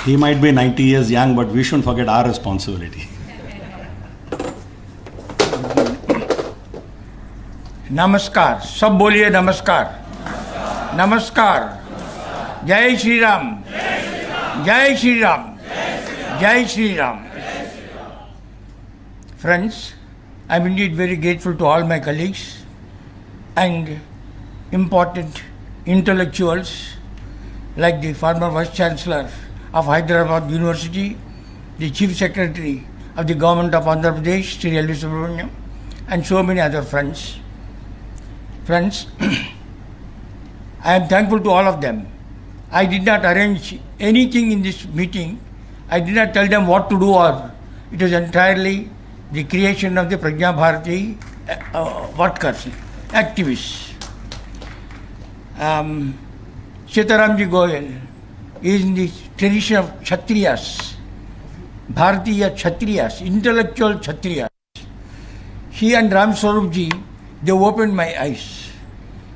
He might be 90 years young, but we shouldn't forget our responsibility. नमस्कार, सब बोलिए नमस्कार। नमस्कार। जय श्री राम, जय श्री राम, जय Shri Ram. Friends, I'm indeed very grateful to all my colleagues and important intellectuals like the former Vice Chancellor of Hyderabad University, the Chief Secretary of the Government of Andhra Pradesh, Sri L.V. Subramaniam, and so many other friends. Friends, I am thankful to all of them. I did not arrange anything in this meeting. I did not tell them what to do, or it was entirely the creation of the Prajna Bharati workers, activists. Sitaramji Goyal is in the tradition of Kshatriyas, Bharatiya Kshatriyas, intellectual Kshatriyas. He and Ram Swarupji, they opened my eyes.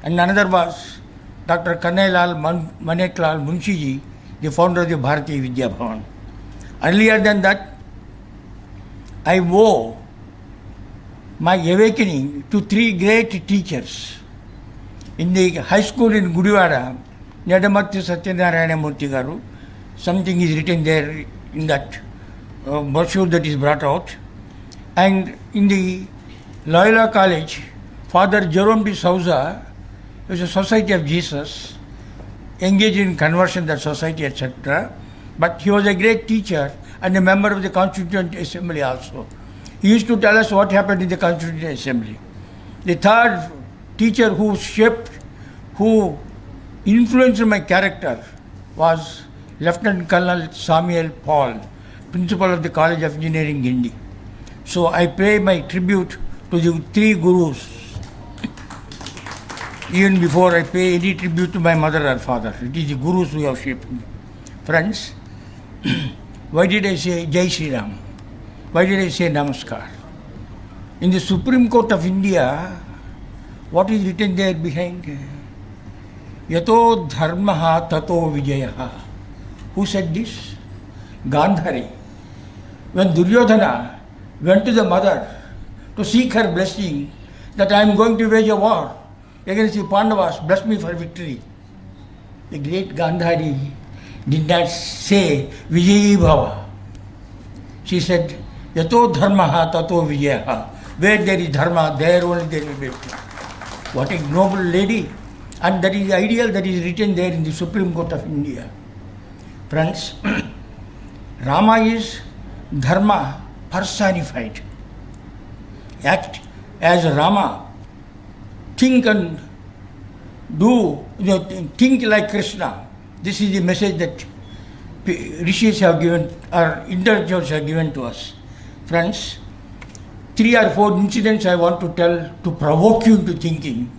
And another was Dr. Kanhaiyalal Maneklal Munshiji, the founder of the Bharatiya Vidya Bhavan. Earlier than that, I owe my awakening to three great teachers. In the high school in Gudivada, Nadamathu Satyanarayana Murthy Garu, something is written there in that brochure that is brought out. And in the Loyola College, Father Jerome de Souza was a Society of Jesus, engaged in conversion, that society, etc. But he was a great teacher and a member of the Constituent Assembly also. He used to tell us what happened in the Constituent Assembly. The third teacher who influenced my character was Lieutenant Colonel Samuel Paul, Principal of the College of Engineering, Guindy. So I pay my tribute to the three gurus, even before I pay any tribute to my mother or father. It is the gurus who have shaped me. Friends, why did I say Jai Shri Ram? Why did I say Namaskar? In the Supreme Court of India, what is written there behind? Yato dharmaha tato vijayaha. Who said this? Gandhari. When Duryodhana went to the mother to seek her blessing that I am going to wage a war against the Pandavas, bless me for victory. The great Gandhari did not say Vijayi Bhava. She said, Yato dharmaha tato vijayaha. Where there is dharma, there only there will be victory. What a noble lady. And that is the ideal that is written there in the Supreme Court of India. Friends, Rama is dharma personified. Act as Rama. Think and do, think like Krishna. This is the message that rishis have given, or intellectuals have given to us. Friends, 3 or 4 incidents I want to tell to provoke you into thinking.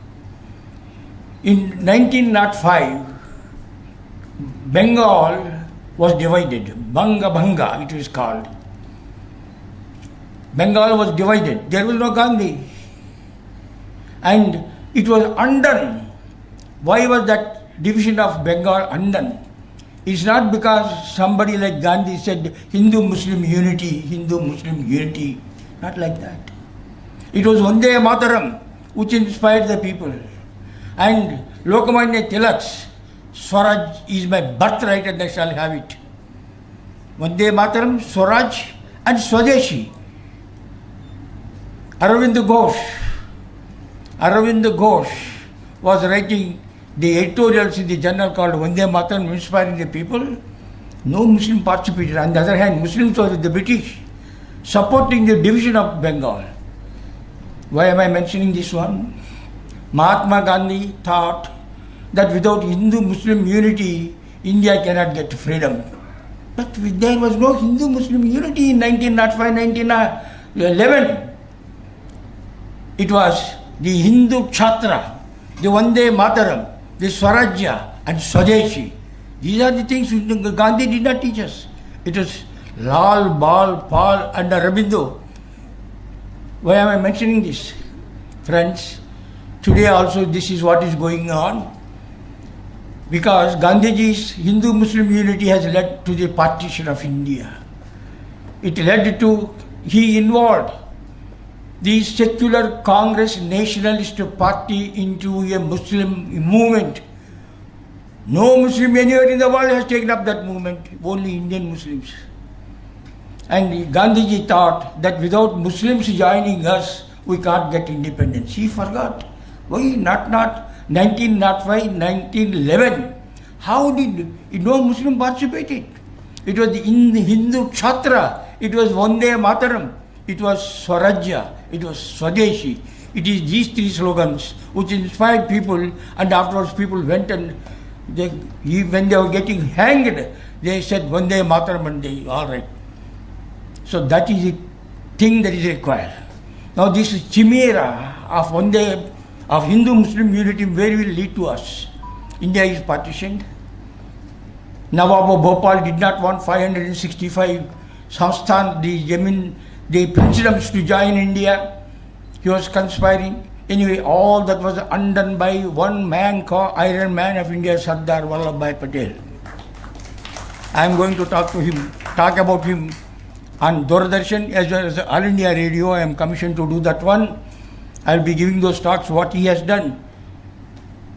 In 1905, Bengal was divided. Banga it was called. Bengal was divided. There was no Gandhi. And it was undone. Why was that division of Bengal undone? It's not because somebody like Gandhi said Hindu-Muslim unity, Hindu-Muslim unity. Not like that. It was Vande Mataram which inspired the people. And Lokmanya Tilak's Swaraj is my birthright and I shall have it. Vande Mataram, Swaraj and Swadeshi. Arvind Ghosh was writing the editorials in the journal called Vande Mataram, inspiring the people. No Muslim participated. On the other hand, Muslims were the British supporting the division of Bengal. Why am I mentioning this one? Mahatma Gandhi thought that without Hindu-Muslim unity, India cannot get freedom. But there was no Hindu-Muslim unity in 1905, 1911. It was the Hindu Kshatriya, the Vande Mataram, the Swarajya and Swadeshi. These are the things which Gandhi did not teach us. It was Lal, Bal, Pal and Aurobindo. Why am I mentioning this? Friends, today also this is what is going on. because Gandhiji's Hindu-Muslim unity has led to the partition of India. It led to, he involved the secular Congress nationalist party into a Muslim movement. No Muslim anywhere in the world has taken up that movement, only Indian Muslims. And Gandhiji thought that without Muslims joining us, we can't get independence. He forgot. Why not 1905, 1911? How did no Muslim participated? It was in the Hindu Kshatriya, it was Vande Mataram, it was Swarajya, it was Swadeshi. It is these three slogans which inspired people, and afterwards people went and when they were getting hanged, they said Vande Mataram and they, all right. So that is the thing that is required. Now this chimera of Hindu-Muslim unity, where will lead to us? India is partitioned. Nawab of Bhopal did not want 565 Samsthan, the princedoms to join India. He was conspiring. Anyway, all that was undone by one man called Iron Man of India, Sardar Vallabhbhai Patel. I am going to talk about him on Doordarshan as well as All India Radio. I am commissioned to do that one. I will be giving those talks, what he has done.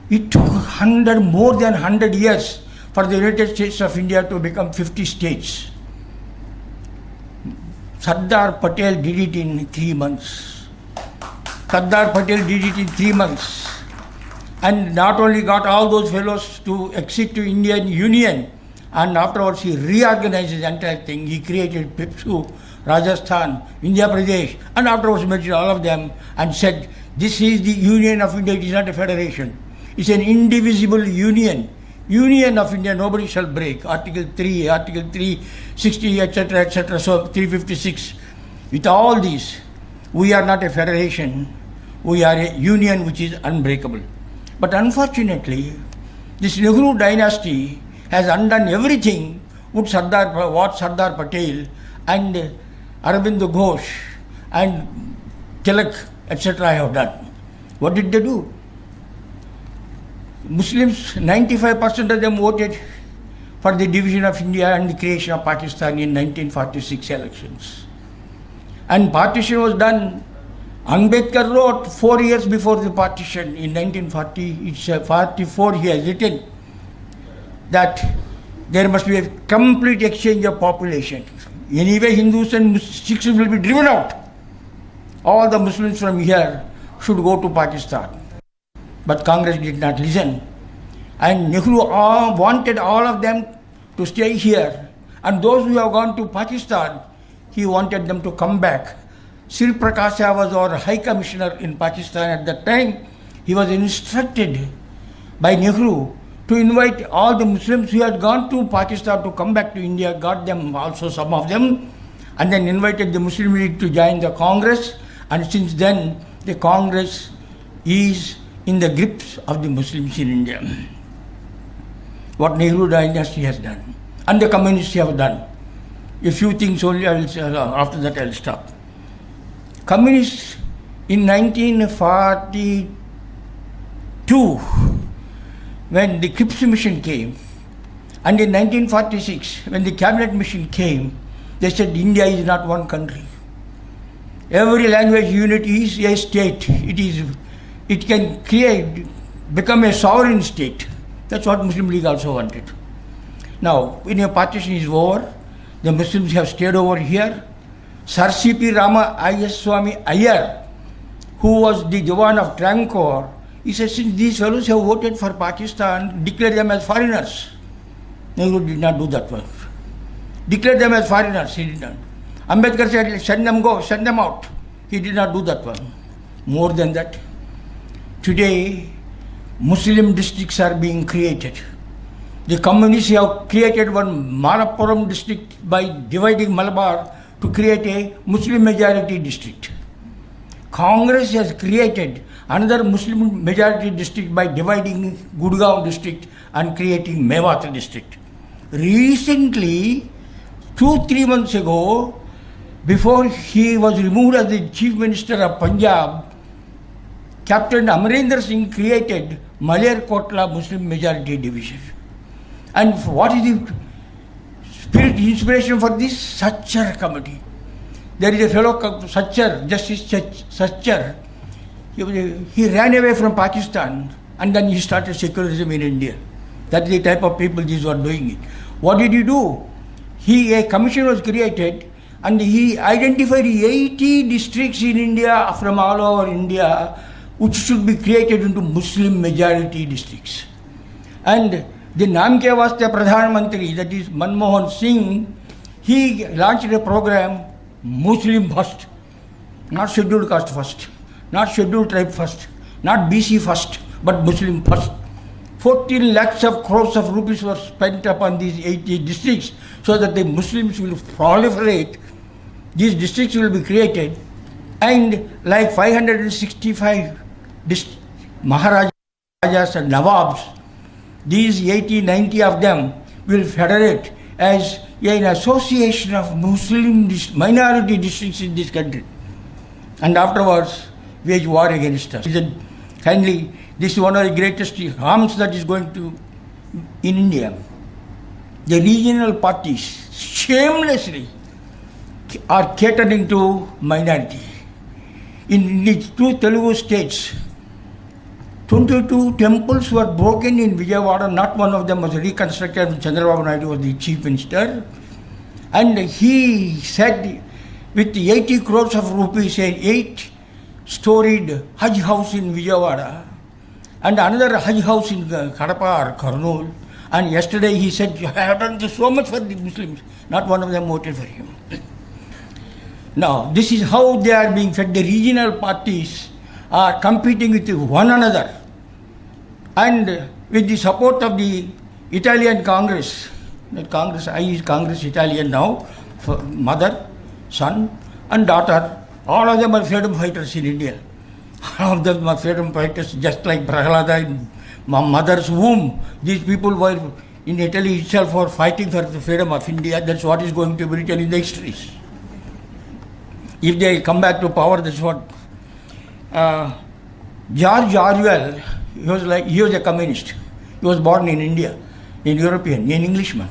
It took more than 100 years for the United States of India to become 50 states. Sardar Patel did it in 3 months. Sardar Patel did it in 3 months. And not only got all those fellows to accede to Indian Union, and afterwards he reorganized the entire thing. He created Pipsu, Rajasthan, India Pradesh, and afterwards merged all of them and said, this is the Union of India, it is not a federation. It's an indivisible union. Union of India, nobody shall break. Article 3, Article 360, etc., etc., so 356. With all these, we are not a federation. We are a union which is unbreakable. But unfortunately, this Nehru dynasty has undone everything what Sardar Patel and Aurobindo Ghosh and Tilak, etc. have done. What did they do? Muslims, 95% of them voted for the division of India and the creation of Pakistan in 1946 elections. And partition was done. Ambedkar wrote 4 years before the partition in 1940, it's 44, he has written that there must be a complete exchange of population. Anyway, Hindus and Sikhs will be driven out. All the Muslims from here should go to Pakistan. But Congress did not listen. And Nehru wanted all of them to stay here. And those who have gone to Pakistan, he wanted them to come back. Sri Prakasha was our High Commissioner in Pakistan at that time. He was instructed by Nehru to invite all the Muslims who had gone to Pakistan to come back to India, got them also, some of them, and then invited the Muslim League to join the Congress. And since then, the Congress is in the grips of the Muslims in India. What Nehru dynasty has done, and the communists have done. A few things only, after that I will stop. Communists in 1942, when the Cripps mission came, and in 1946, when the cabinet mission came, they said India is not one country. Every language unit is a state. It can become a sovereign state. That's what Muslim League also wanted. Now, when a partition is over, the Muslims have stayed over here. Sir C.P. Rama I.S. Swami Iyer, who was the Diwan of Travancore, he said, since these fellows have voted for Pakistan, declare them as foreigners. Nehru did not do that one. Declare them as foreigners, he did not. Ambedkar said, send them go, send them out. He did not do that one. More than that, today, Muslim districts are being created. The communists have created one Malappuram district by dividing Malabar to create a Muslim majority district. Congress has created another Muslim majority district by dividing Gurgaon district and creating Mewat district. Recently, 2-3 months ago, before he was removed as the Chief Minister of Punjab, Captain Amarendra Singh created Maler-Kotla Muslim Majority Division. And what is the spirit inspiration for this? Sachar Committee. There is a fellow Sachar, Justice Sachar. He ran away from Pakistan and then he started secularism in India. That's the type of people these were doing it. What did he do? A commission was created and he identified 80 districts in India from all over India which should be created into Muslim majority districts. And the Naam Ke Vaste Pradhan Mantri, that is Manmohan Singh, he launched a program, Muslim first, not scheduled caste first, not scheduled tribe first, not BC first, but Muslim first. 14 lakhs of crores of rupees were spent upon these 80 districts so that the Muslims will proliferate. These districts will be created and like 565 Maharajas and Nawabs, these 80, 90 of them will federate as an association of Muslim minority districts in this country. And afterwards, wage war against us. Kindly, this is one of the greatest harms that is going to in India. The regional parties shamelessly are catering to minority. In the two Telugu states, 22 temples were broken in Vijayawada. Not one of them was reconstructed when Chandrababu Naidu was the chief minister. And he said, with 80 crores of rupees, an 8-storied Hajj house in Vijayawada, and another Hajj house in Kadapa or Kurnool. And yesterday he said, I have done so much for the Muslims. Not one of them voted for him. Now, this is how they are being fed. The regional parties are competing with one another. And with the support of the Italian Congress, not Congress, I use Congress Italian now, for mother, son and daughter, all of them are freedom fighters in India. All of them are freedom fighters, just like Prahalada in my mother's womb. These people were in Italy itself for fighting for the freedom of India. That's what is going to be written in the histories. If they come back to power, that's what. George Orwell, he was a communist. He was born in India, in European, an Englishman.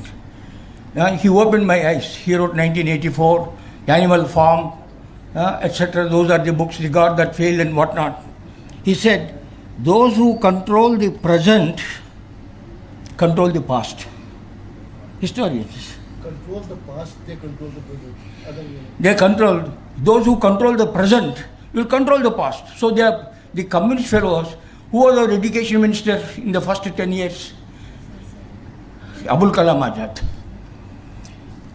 He opened my eyes. He wrote 1984, Animal Farm, etc. Those are the books, The God That Failed and whatnot. He said, those who control the present control the past. Historians. Control the past, they control the present. They control, those who control the present will control the past. So they are the communist fellows. Who was our education minister in the first 10 years? Abul Kalam Azad.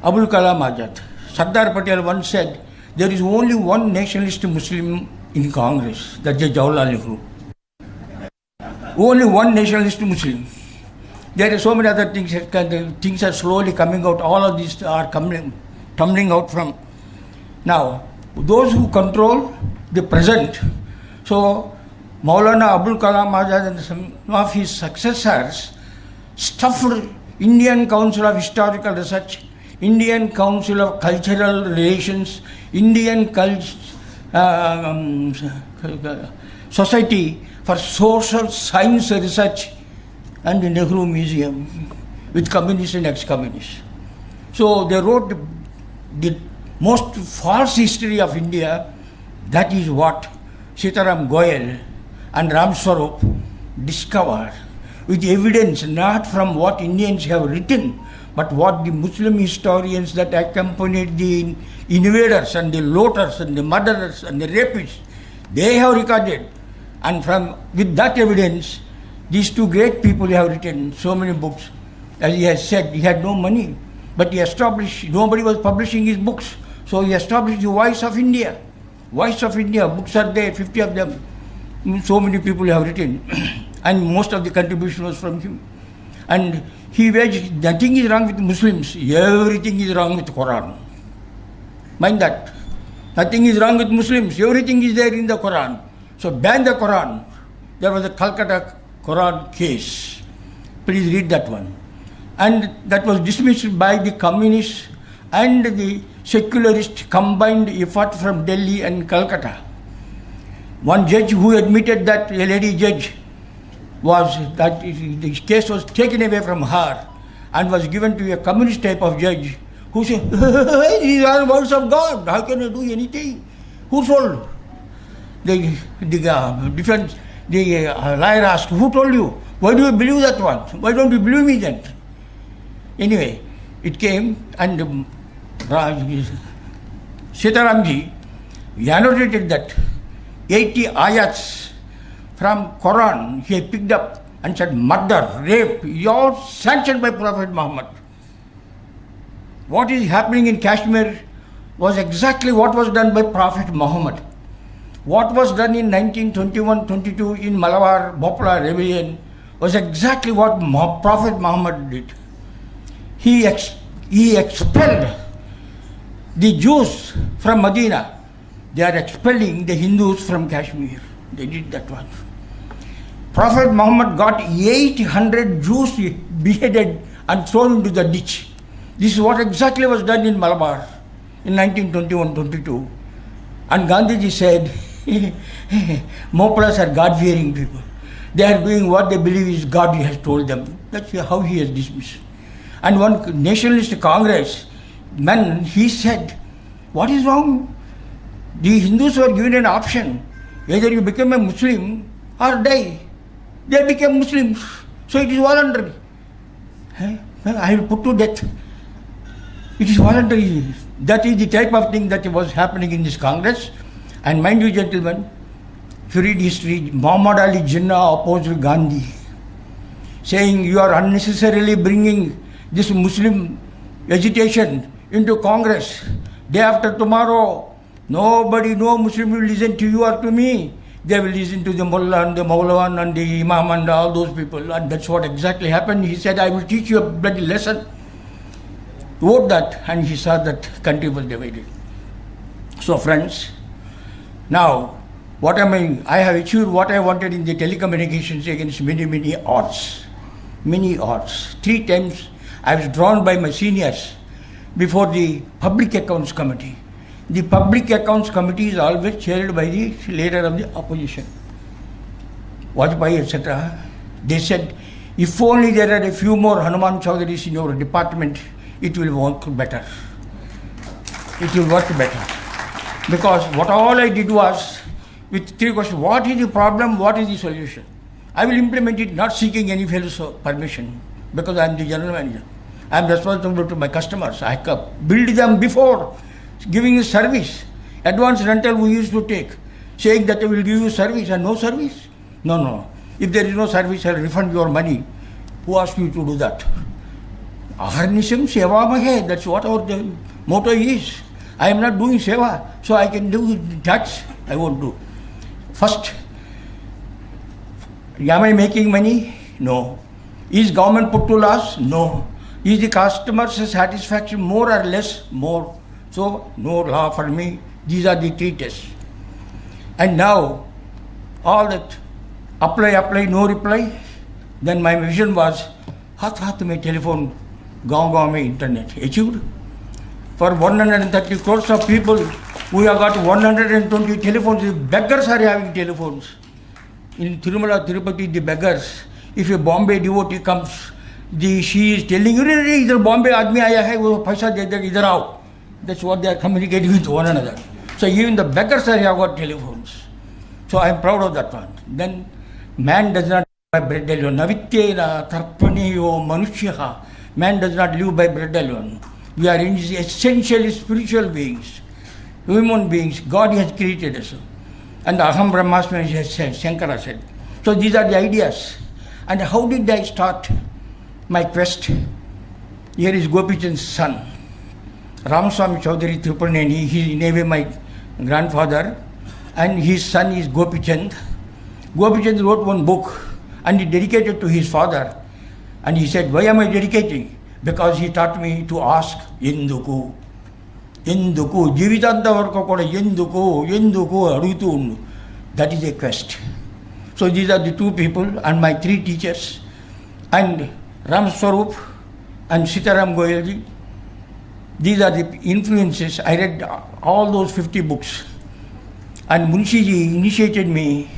Abul Kalam Azad. Sardar Patel once said, there is only one nationalist Muslim in Congress, that's the Jawaharlal Nehru. Only one nationalist Muslim. There are so many other things, things are slowly coming out, all of these are tumbling out from. Now, those who control the present, so Maulana Abul Kalam Azad and some of his successors stuffed Indian Council of Historical Research, Indian Council of Cultural Relations, Indian Society for Social Science Research, and the Nehru Museum with communists and ex-communists. So they wrote the most false history of India. That is what Sitaram Goyal and Ram Swarup discovered with evidence not from what Indians have written, but what the Muslim historians that accompanied the invaders and the looters and the murderers and the rapists, they have recorded. And with that evidence, these two great people have written so many books. As he has said, he had no money, but he established, nobody was publishing his books. So he established the Voice of India. Voice of India, books are there, 50 of them. So many people have written. And most of the contribution was from him. And he waged, nothing is wrong with Muslims, everything is wrong with the Quran. Mind that. Nothing is wrong with Muslims, everything is there in the Quran. So ban the Quran. There was a Calcutta Quran case. Please read that one. And that was dismissed by the communists and the secularist combined effort from Delhi and Calcutta. One judge who admitted that a lady judge was, that the case was taken away from her and was given to a communist type of judge who said, these are words of God, how can I do anything? Who told? The defense, the lawyer asked, who told you? Why do you believe that one? Why don't you believe me then? Anyway, it came and Sitaramji annotated that 80 ayats from Quran he picked up and said murder, rape, all sanctioned by Prophet Muhammad. What is happening in Kashmir was exactly what was done by Prophet Muhammad. What was done in 1921-22 in Malabar Bhopla rebellion was exactly what Prophet Muhammad did. He expelled the Jews from Medina. They are expelling the Hindus from Kashmir. They did that one. Prophet Muhammad got 800 Jews beheaded and thrown into the ditch. This is what exactly was done in Malabar in 1921-22. And Gandhiji said, Mopalas are God-fearing people. They are doing what they believe is God has told them. That's how he has dismissed. And one nationalist Congress man, he said, what is wrong? The Hindus were given an option. Either you become a Muslim or die. They became Muslims. So it is voluntary. I will put to death. It is voluntary. That is the type of thing that was happening in this Congress. And mind you, gentlemen, if you read history, Muhammad Ali Jinnah opposed Gandhi, saying you are unnecessarily bringing this Muslim agitation into Congress. Day after tomorrow, no Muslim will listen to you or to me. They will listen to the Mullah and the Maulawan and the Imam and all those people. And that's what exactly happened. He said, I will teach you a bloody lesson. Vote that. And he saw that country was divided. So friends, now, I have achieved what I wanted in the telecommunications against many odds. Many odds. 3 times I was drawn by my seniors before the Public Accounts Committee. The Public Accounts Committee is always chaired by the leader of the opposition, Vajpayee, etc. They said, if only there are a few more Hanuman Chaudharys in your department, it will work better. It will work better. Because what all I did was, with 3 questions, what is the problem, what is the solution? I will implement it not seeking any fellow's permission, because I am the general manager. I am responsible to my customers. I build them before giving a service. Advance rental we used to take, saying that I will give you service and no service. No. If there is no service, I will refund your money. Who asked you to do that? Aharnisam seva mahe. That's what our motto is. I am not doing seva, so I can do tax. I won't do. First, am I making money? No. Is government put to loss? No. Is the customer's satisfaction more or less? More. So, no law for me. These are the 3 tests. And now, all that apply, no reply. Then my vision was, hath mein telephone, gaon mein internet. Achieved. For 130 crores of people, we have got 120 telephones. The beggars are having telephones. In Tirumala, Tirupati, the beggars, if a Bombay devotee comes, she is telling you, idhar Bombay aadmi aaya hai, wo paisa de dega, idhar aao. That's what they are communicating with one another. So even the beggars are have got telephones. So I am proud of that one. Then man does not live by bread alone. Navityena tarpaneyo manushyaha. Man does not live by bread alone. We are essentially spiritual beings, human beings. God has created us. And the Aham Brahmasmi has said, Shankara said. So these are the ideas. And how did I start my quest? Here is Gopichand's son, Ramaswamy Chaudhary Tripurneni. He is in a way my grandfather, and his son is Gopichand. Gopichand wrote one book and he dedicated to his father. And he said, why am I dedicating? Because he taught me to ask Yenduku. Yenduku. Jivitanta varko koda Yenduku adugutu undu. That is a quest. So these are the 2 people and my 3 teachers. And Ram Swarup and Sitaram Goyalji. These are the influences. I read all those 50 books. And Munshiji initiated me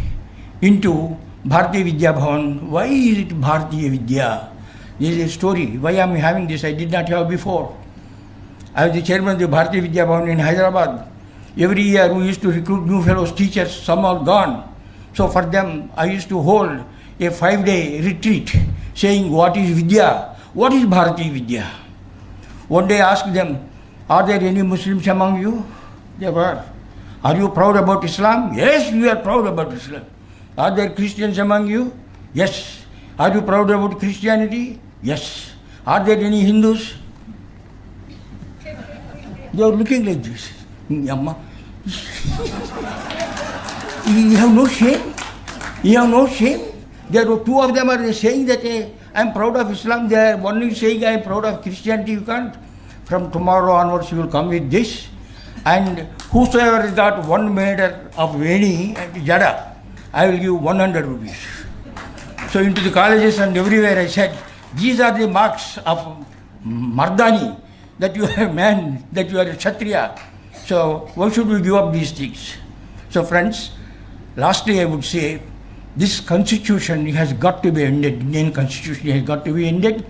into Bharatiya Vidya Bhavan. Why is it Bharatiya Vidya? This is a story. Why am I having this? I did not have before. I was the chairman of the Bharatiya Vidya Bhavan in Hyderabad. Every year we used to recruit new fellows, teachers, some are gone. So for them, I used to hold a 5-day retreat saying, what is Vidya? What is Bharatiya Vidya? One day I asked them, are there any Muslims among you? They were. Are you proud about Islam? Yes, we are proud about Islam. Are there Christians among you? Yes. Are you proud about Christianity? Yes. Are there any Hindus? They were looking like this. Yamma. You have no shame? You have no shame? There were two of them are saying that I am proud of Islam. One is saying I am proud of Christianity. You can't. From tomorrow onwards you will come with this. And whosoever has got 1 meter of Veni and Jada, I will give 100 rupees. So into the colleges and everywhere I said, these are the marks of Mardani, that you are a man, that you are a Kshatriya. So why should we give up these things? So friends, lastly I would say, this constitution has got to be ended. Indian constitution has got to be ended.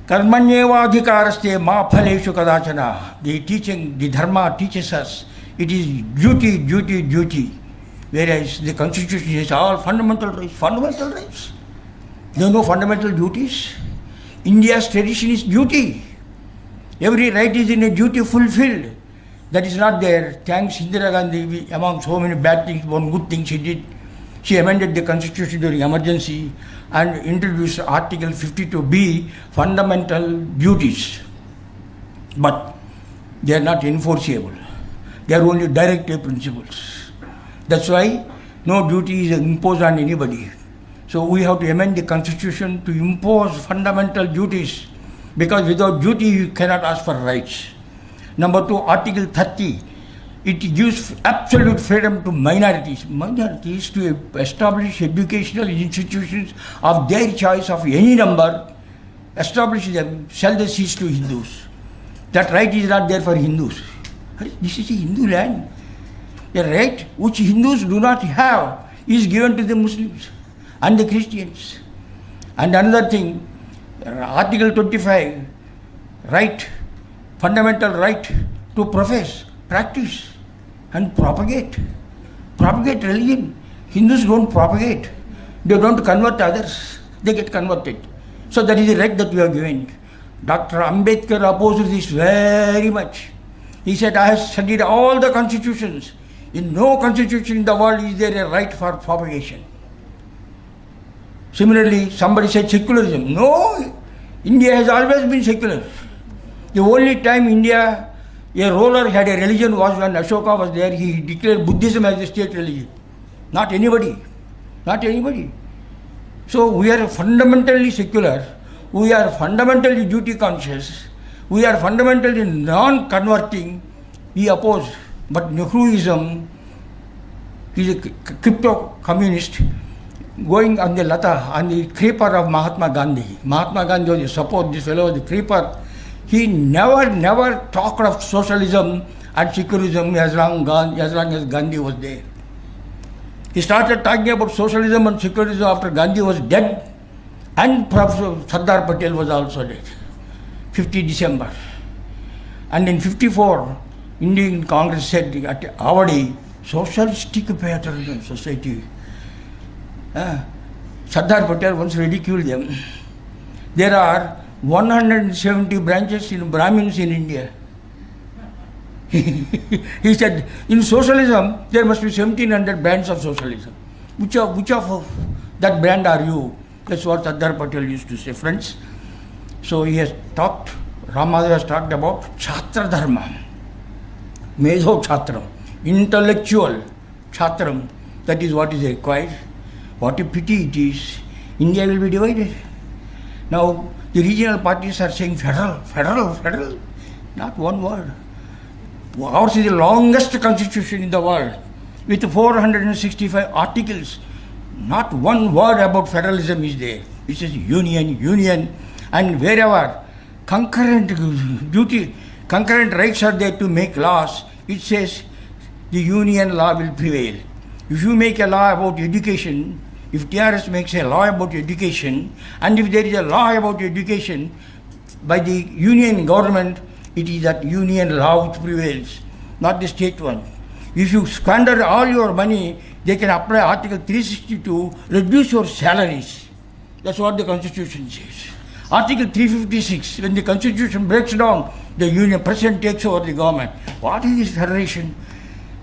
Karmanyeva adhikaraste ma phaleshu kadachana. The teaching, the dharma teaches us, it is duty, duty, duty. Whereas the constitution is all fundamental rights. Fundamental rights. There are no fundamental duties. India's tradition is duty. Every right is in a duty fulfilled. That is not there. Thanks Indira Gandhi, among so many bad things, one good thing she did. She amended the constitution during emergency and introduced Article 52B, fundamental duties. But they are not enforceable. They are only directive principles. That's why no duty is imposed on anybody. So we have to amend the constitution to impose fundamental duties, because without duty you cannot ask for rights. Number 2, Article 30. It gives absolute freedom to minorities to establish educational institutions of their choice of any number, establish them, sell the seats to Hindus. That right is not there for Hindus. This is a Hindu land. The right which Hindus do not have is given to the Muslims and the Christians. And another thing, Article 25, right, fundamental right to profess, practice and propagate religion. Hindus don't propagate. They don't convert others. They get converted. So that is the right that we are given. Dr. Ambedkar opposed this very much. He said, I have studied all the constitutions. In no constitution in the world is there a right for propagation. Similarly, somebody said secularism. No, India has always been secular. The only time India, a ruler had a religion was when Ashoka was there. He declared Buddhism as a state religion. Not anybody. Not anybody. So we are fundamentally secular. We are fundamentally duty conscious. We are fundamentally non-converting. We oppose. But Nehruism is a crypto-communist going on the lata, on the creeper of Mahatma Gandhi. Mahatma Gandhi was the support, this fellow was the creeper. He never talked of socialism and secularism as long as Gandhi was there. He started talking about socialism and secularism after Gandhi was dead and Professor Sardar Patel was also dead. 50 December. And in 54, Indian Congress said at Avadi, socialistic patriotism society. Sardar Patel once ridiculed them. There are 170 branches in Brahmins in India. He said, in socialism, there must be 1700 brands of socialism. Which of that brand are you? That's what Sardar Patel used to say, friends. So he has talked, Ramadev has talked about Chhatra Dharma, Medho Chhatram, intellectual Chatram. That is what is required. What a pity it is. India will be divided. Now, the regional parties are saying federal. Not one word. Ours is the longest constitution in the world with 465 articles. Not one word about federalism is there. It says union, and wherever concurrent rights are there to make laws, it says the union law will prevail. If you make a law about education, if TRS makes a law about education, and if there is a law about education by the union government, it is that union law which prevails, not the state one. If you squander all your money, they can apply Article 362, reduce your salaries. That's what the Constitution says. Article 356, when the Constitution breaks down, the union president takes over the government. What is this federation?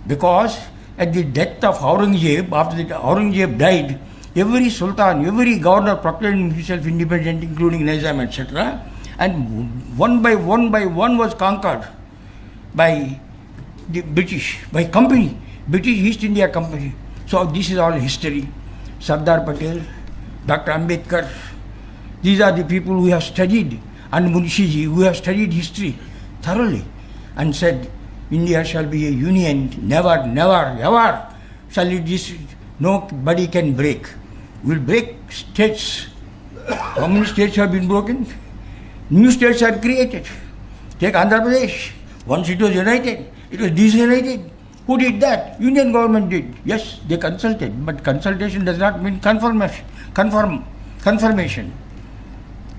Because at the death of Aurangzeb, after that Aurangzeb died, every sultan, every governor proclaimed himself independent, including Nizam, etc. And one by one was conquered by the British, by company, British East India Company. So this is all history. Sardar Patel, Dr. Ambedkar, these are the people who have studied, and Munshiji, who have studied history thoroughly and said, India shall be a union, never, never, ever shall it this, nobody can break. We'll break states. How many states have been broken? New states are created. Take Andhra Pradesh. Once it was united, it was disunited. Who did that? Union government did. Yes, they consulted, but consultation does not mean confirmation.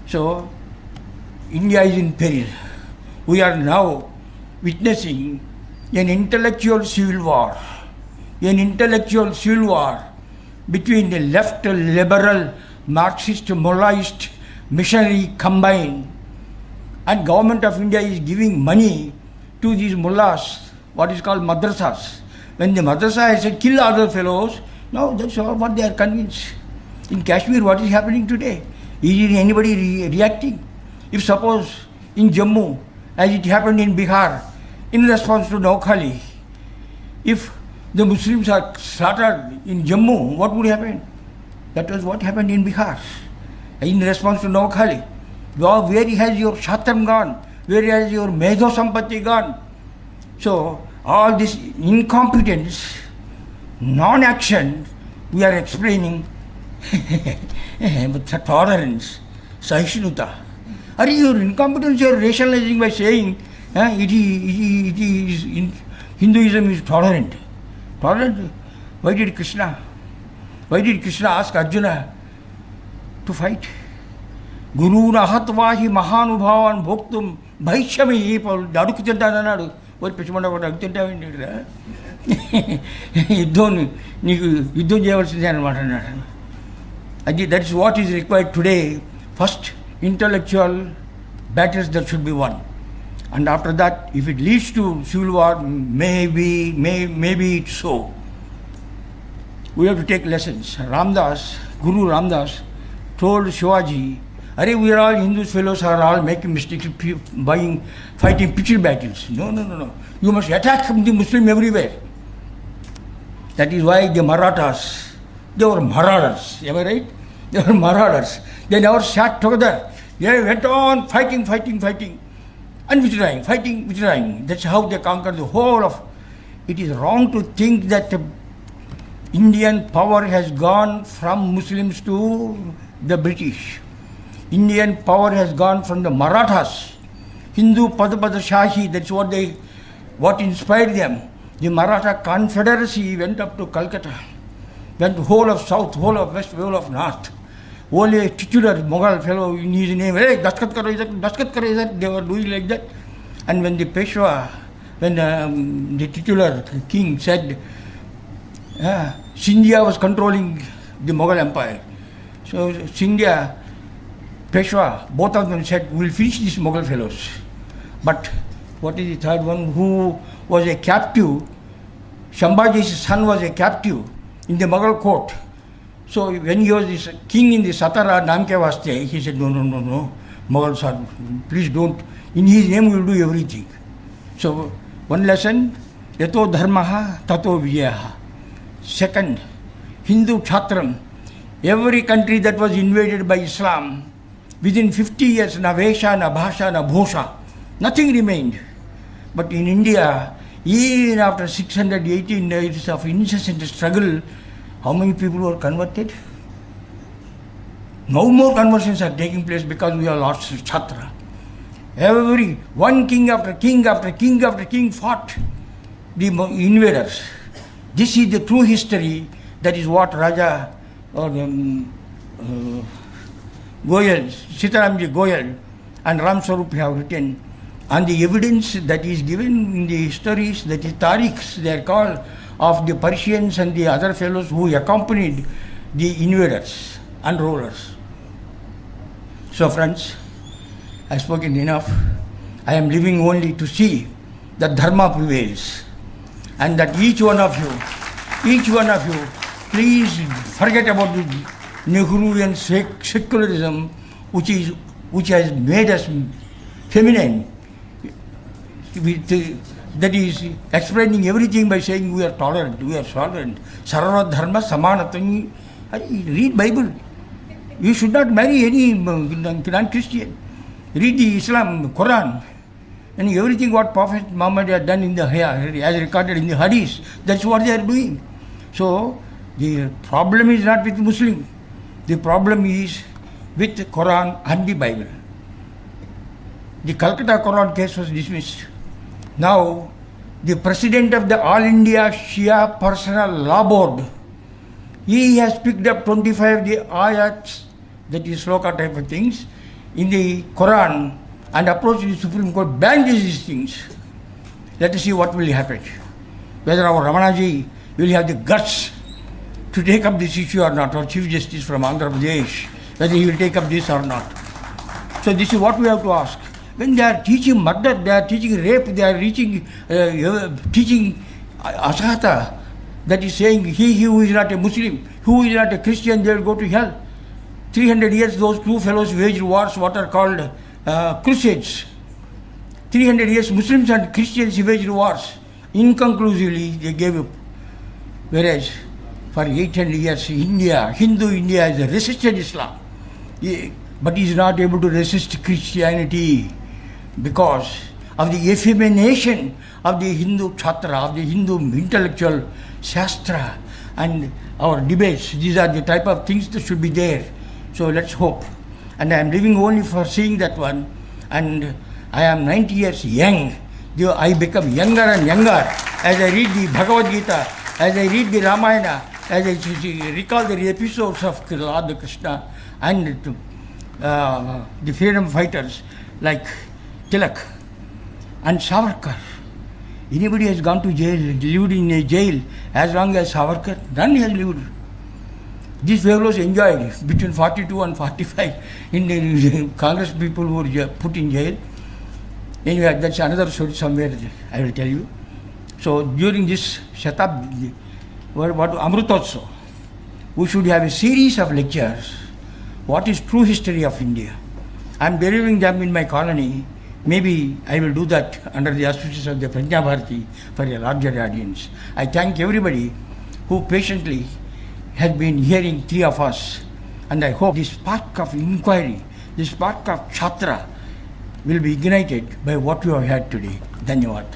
So, India is in peril. We are now witnessing an intellectual civil war. An intellectual civil war between the left liberal, Marxist, Mullaist, missionary combined. And government of India is giving money to these mullahs, what is called madrasas. When the madrasa has said, kill other fellows, no, that's all what they are convinced. In Kashmir, what is happening today? Is anybody reacting? If suppose in Jammu, as it happened in Bihar, in response to Naukhali, if the Muslims are slaughtered in Jammu, what would happen? That was what happened in Bihar, in response to Naukhali. Where has your Shatram gone? Where has your Medho Sampatti gone? So, all this incompetence, non-action, we are explaining with tolerance, Sahishnutta. Are your incompetence you are rationalizing by saying Hinduism is tolerant. Tolerant? Why did Krishna ask Arjuna to fight? Guru Nahatvahi Mahanubhavan Bhoktum Bhaishyami Paul Dadukutantanadu. What Pishmana would have taken that is what is required today. First, intellectual battles that should be won. And after that, if it leads to civil war, maybe it's so. We have to take lessons. Guru Ramdas told Shivaji, we are all Hindus, fellows are all making mistakes, fighting pitched battles. No. You must attack the Muslim everywhere. That is why the Marathas, they were marauders. Am I right? They were marauders. They never sat together. They went on fighting, and withdrawing, fighting, withdrawing. That's how they conquered the whole of. It is wrong to think that Indian power has gone from Muslims to the British. Indian power has gone from the Marathas, Hindu Padapada Shahi, that's what inspired them. The Maratha Confederacy went up to Calcutta, went whole of South, whole of West, whole of North. Only a titular Mughal fellow in his name, hey, Daskat karo idhar, they were doing like that. And when the Peshwa, when the titular king said, Scindia was controlling the Mughal Empire. So Scindia, Peshwa, both of them said, we will finish these Mughal fellows. But what is the third one? Who was a captive? Shambhaji's son was a captive in the Mughal court. So when he was this king in the Satara Namke Vaste, he said, no, Mughals are, please don't. In his name we will do everything. So one lesson, yato dharmaha tato vijayaha. Second, Hindu Chhatram. Every country that was invaded by Islam, within 50 years, na Vesha, na Bhasha, na Bhosha, nothing remained. But in India, even after 618 years of incessant struggle, how many people were converted? No more conversions are taking place because we have lost Chhatra. One king after king after king after king fought. the invaders. This is the true history. That is what Raja or Goyal, Sitaramji Goyal and Ram Swarup have written. And the evidence that is given in the histories, that is tarikhs, they are called, of the Persians and the other fellows who accompanied the invaders and rulers. So friends, I have spoken enough. I am living only to see that dharma prevails, and that each one of you, please forget about the Nehruvian secularism, which has made us feminine. That is explaining everything by saying we are tolerant. Sarva dharma samanatvam. Read Bible. You should not marry any non-Christian. Read the Islam, Quran, and everything what Prophet Muhammad had done in the as recorded in the Hadith. That's what they are doing. So the problem is not with Muslim. The problem is with the Quran and the Bible. The Calcutta Quran case was dismissed. Now, the president of the All India Shia Personal Law Board, he has picked up 25 of the ayats, that is sloka type of things, in the Quran and approached the Supreme Court, banned these things. Let us see what will happen. Whether our Ramanaji will have the guts to take up this issue or not, or Chief Justice from Andhra Pradesh, whether he will take up this or not. So this is what we have to ask. When they are teaching murder, they are teaching rape, they are teaching asahata, that is saying he who is not a Muslim, who is not a Christian, they will go to hell. 300 years those two fellows waged wars, what are called crusades. 300 years Muslims and Christians waged wars. Inconclusively they gave up. Whereas for 800 years Hindu India has resisted Islam. But is not able to resist Christianity because of the effemination of the Hindu Chhatra, of the Hindu intellectual Shastra and our debates. These are the type of things that should be there. So let's hope. And I am living only for seeing that one. And I am 90 years young. I become younger and younger as I read the Bhagavad Gita, as I read the Ramayana, as I recall the episodes of Lord Krishna and the freedom fighters like Tilak and Savarkar. Anybody has gone to jail, lived in a jail as long as Savarkar? None has lived. These fellows enjoyed between 42 and 45 in the Congress people who were put in jail. Anyway, that's another story somewhere I will tell you. So during this Shatabdi, what Amrutotsav, we should have a series of lectures. What is true history of India? I am delivering them in my colony. Maybe I will do that under the auspices of the Prajna Bharati for a larger audience. I thank everybody who patiently has been hearing three of us, and I hope this spark of inquiry, this spark of Chhatra will be ignited by what you have had today. Dhanyavad.